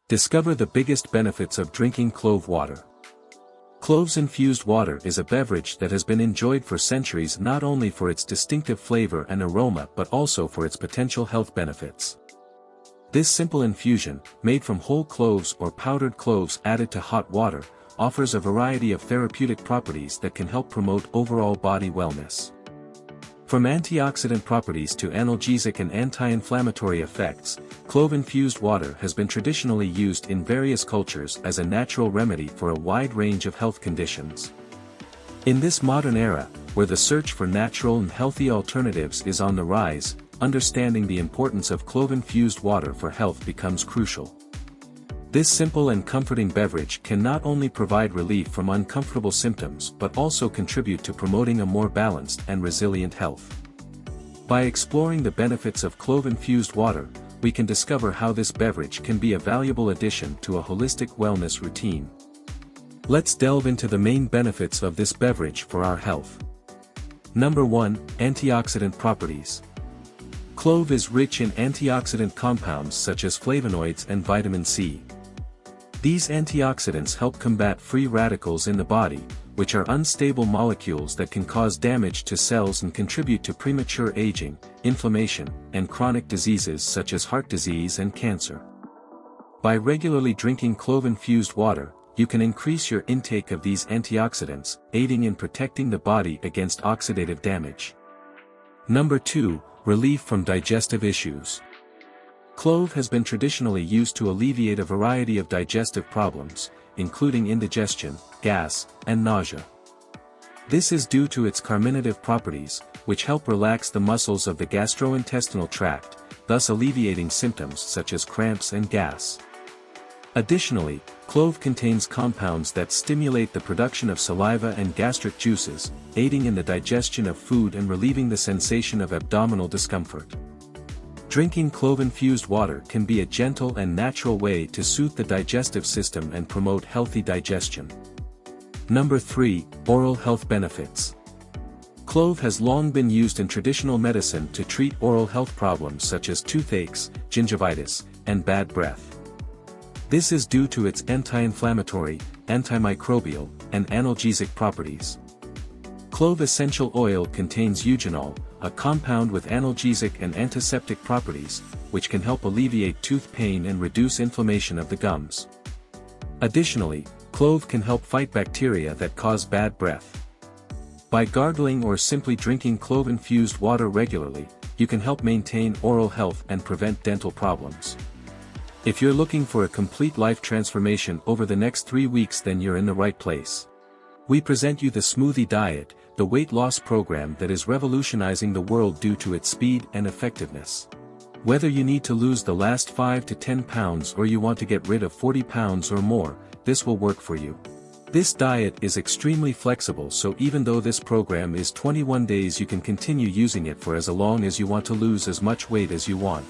Discover the biggest benefits of drinking clove water. Cloves-infused water is a beverage that has been enjoyed for centuries not only for its distinctive flavor and aroma but also for its potential health benefits. This simple infusion, made from whole cloves or powdered cloves added to hot water, offers a variety of therapeutic properties that can help promote overall body wellness. From antioxidant properties to analgesic and anti-inflammatory effects, clove-infused water has been traditionally used in various cultures as a natural remedy for a wide range of health conditions. In this modern era, where the search for natural and healthy alternatives is on the rise, understanding the importance of clove-infused water for health becomes crucial. This simple and comforting beverage can not only provide relief from uncomfortable symptoms but also contribute to promoting a more balanced and resilient health. By exploring the benefits of clove-infused water, we can discover how this beverage can be a valuable addition to a holistic wellness routine. Let's delve into the main benefits of this beverage for our health. Number 1. Antioxidant properties. Clove is rich in antioxidant compounds such as flavonoids and vitamin C. These antioxidants help combat free radicals in the body, which are unstable molecules that can cause damage to cells and contribute to premature aging, inflammation, and chronic diseases such as heart disease and cancer. By regularly drinking clove-infused water, you can increase your intake of these antioxidants, aiding in protecting the body against oxidative damage. Number 2. Relief from digestive issues. Clove has been traditionally used to alleviate a variety of digestive problems, including indigestion, gas, and nausea. This is due to its carminative properties, which help relax the muscles of the gastrointestinal tract, thus alleviating symptoms such as cramps and gas. Additionally, clove contains compounds that stimulate the production of saliva and gastric juices, aiding in the digestion of food and relieving the sensation of abdominal discomfort. Drinking clove-infused water can be a gentle and natural way to soothe the digestive system and promote healthy digestion. Number 3. Oral health benefits. Clove has long been used in traditional medicine to treat oral health problems such as toothaches, gingivitis, and bad breath. This is due to its anti-inflammatory, antimicrobial, and analgesic properties. Clove essential oil contains eugenol, a compound with analgesic and antiseptic properties, which can help alleviate tooth pain and reduce inflammation of the gums. Additionally, clove can help fight bacteria that cause bad breath. By gargling or simply drinking clove-infused water regularly, you can help maintain oral health and prevent dental problems. If you're looking for a complete life transformation over the next 3 weeks, then you're in the right place. We present you the Smoothie Diet, the weight loss program that is revolutionizing the world due to its speed and effectiveness. Whether you need to lose the last 5 to 10 pounds or you want to get rid of 40 pounds or more, this will work for you. This diet is extremely flexible, so even though this program is 21 days, you can continue using it for as long as you want to lose as much weight as you want.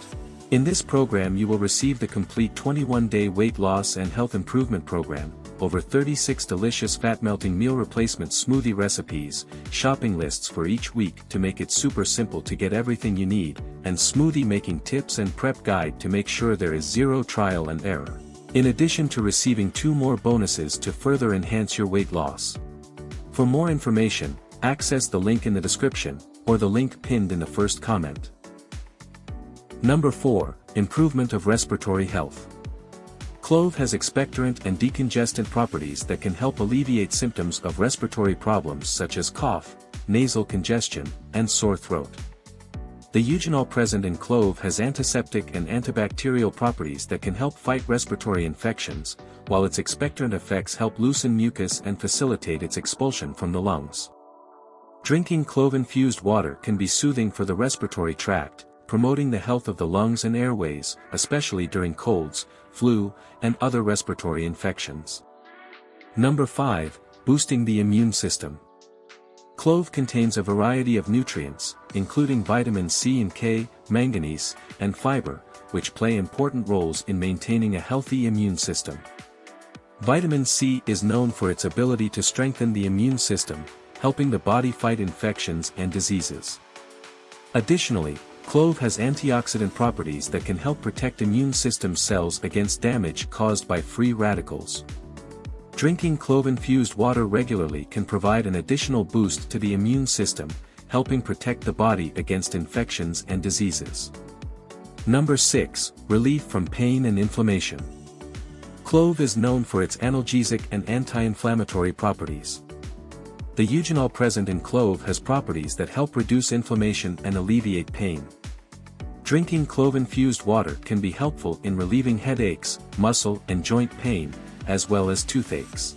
In this program you will receive the complete 21-day weight loss and health improvement program, over 36 delicious fat-melting meal replacement smoothie recipes, shopping lists for each week to make it super simple to get everything you need, and smoothie making tips and prep guide to make sure there is zero trial and error. In addition to receiving 2 more bonuses to further enhance your weight loss. For more information, access the link in the description, or the link pinned in the first comment. Number 4. Improvement of respiratory health. Clove has expectorant and decongestant properties that can help alleviate symptoms of respiratory problems such as cough, nasal congestion, and sore throat. The eugenol present in clove has antiseptic and antibacterial properties that can help fight respiratory infections, while its expectorant effects help loosen mucus and facilitate its expulsion from the lungs. Drinking clove-infused water can be soothing for the respiratory tract, promoting the health of the lungs and airways, especially during colds, flu, and other respiratory infections. Number 5. Boosting the immune system. Clove contains a variety of nutrients, including vitamin C and K, manganese, and fiber, which play important roles in maintaining a healthy immune system. Vitamin C is known for its ability to strengthen the immune system, helping the body fight infections and diseases. Additionally, Clove has antioxidant properties that can help protect immune system cells against damage caused by free radicals. Drinking clove-infused water regularly can provide an additional boost to the immune system, helping protect the body against infections and diseases. Number 6. Relief from pain and inflammation. Clove is known for its analgesic and anti-inflammatory properties. The eugenol present in clove has properties that help reduce inflammation and alleviate pain. Drinking clove-infused water can be helpful in relieving headaches, muscle and joint pain, as well as toothaches.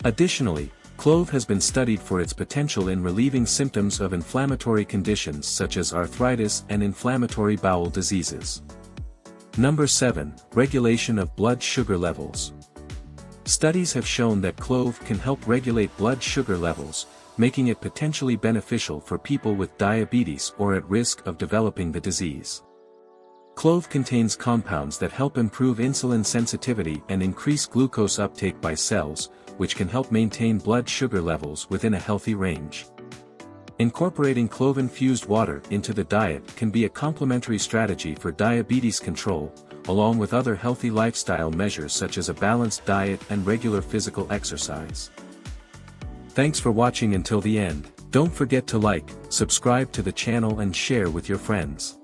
Additionally, clove has been studied for its potential in relieving symptoms of inflammatory conditions such as arthritis and inflammatory bowel diseases. Number 7. Regulation of blood sugar levels. Studies have shown that clove can help regulate blood sugar levels, making it potentially beneficial for people with diabetes or at risk of developing the disease. Clove contains compounds that help improve insulin sensitivity and increase glucose uptake by cells, which can help maintain blood sugar levels within a healthy range. Incorporating clove-infused water into the diet can be a complementary strategy for diabetes control, along with other healthy lifestyle measures such as a balanced diet and regular physical exercise. Thanks for watching until the end. Don't forget to like, subscribe to the channel and share with your friends.